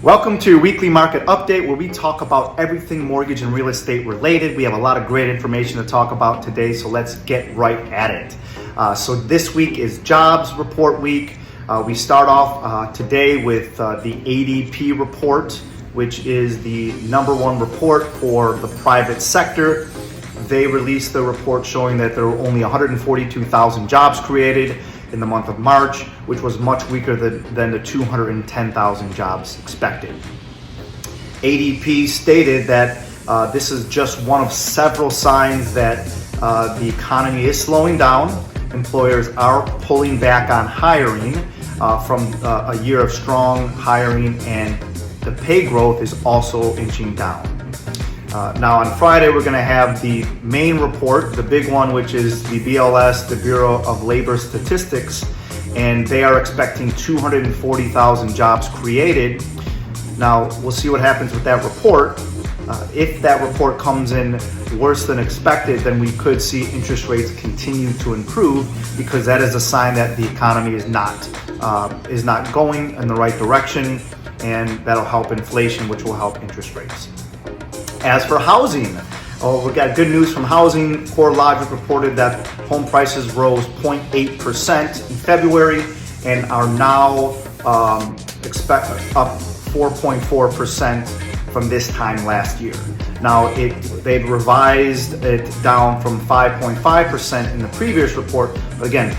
Welcome to your weekly market update where we talk about everything mortgage and real estate related. We have a lot of great information to talk about today, so let's get right at it. So this week is jobs report week. We start off today with the ADP report, which is the number one report for the private sector. They released the report showing that there were only 142,000 jobs created in the month of March, which was much weaker than the 210,000 jobs expected. ADP stated that this is just one of several signs that the economy is slowing down. Employers are pulling back on hiring from a year of strong hiring, and the pay growth is also inching down. Now on Friday, we're going to have the main report, the big one, which is the BLS, the Bureau of Labor Statistics, and they are expecting 240,000 jobs created. Now we'll see what happens with that report. If that report comes in worse than expected, then we could see interest rates continue to improve, because that is a sign that the economy is not going in the right direction, and that'll help inflation, which will help interest rates. As for housing, we got good news from housing. CoreLogic reported that home prices rose 0.8% in February and are now up 4.4% from this time last year. Now they've revised it down from 5.5% in the previous report. But again,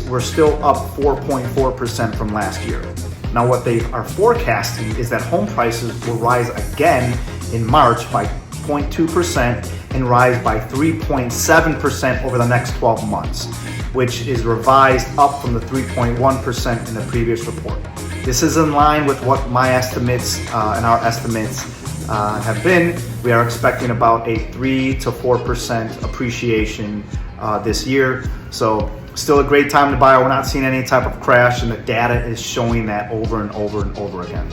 we're still up 4.4% from last year. Now what they are forecasting is that home prices will rise again in March by 0.2% and rise by 3.7% over the next 12 months, which is revised up from the 3.1% in the previous report. This is in line with what my estimates and our estimates have been. We are expecting about a 3 to 4% appreciation this year. So still a great time to buy. We're not seeing any type of crash, and the data is showing that over and over and over again.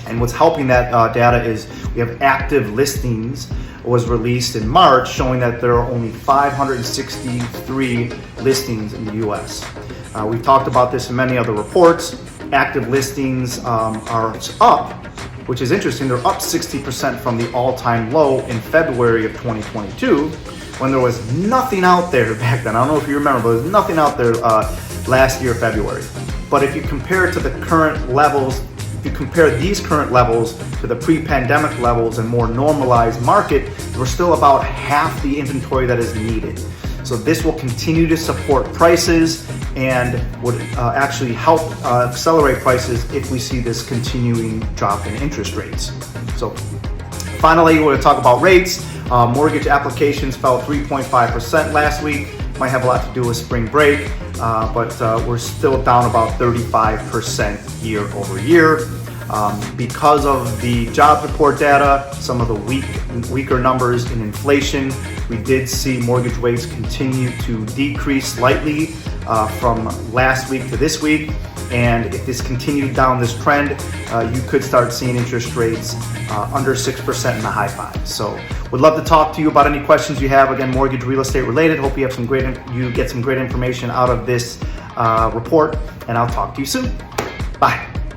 And what's helping that data is we have active listings was released in March, showing that there are only 563 listings in the US. We've talked about this in many other reports. Active listings are up, which is interesting. They're up 60% from the all-time low in February of 2022, when there was nothing out there back then. I don't know if you remember, but there was nothing out there last year, February. But if you compare it to the current levels, if you compare these current levels to the pre-pandemic levels and more normalized market, we're still about half the inventory that is needed. So this will continue to support prices and would actually help accelerate prices if we see this continuing drop in interest rates. So finally, we're going to talk about rates. Mortgage applications fell 3.5% last week. Might have a lot to do with spring break, but we're still down about 35% year over year. Because of the jobs report data, some of the weaker numbers in inflation, we did see mortgage rates continue to decrease slightly from last week to this week. And if this continued down this trend, you could start seeing interest rates under 6% in the high fives. So would love to talk to you about any questions you have. Again, mortgage, real estate related. Hope you get some great information out of this report, and I'll talk to you soon. Bye.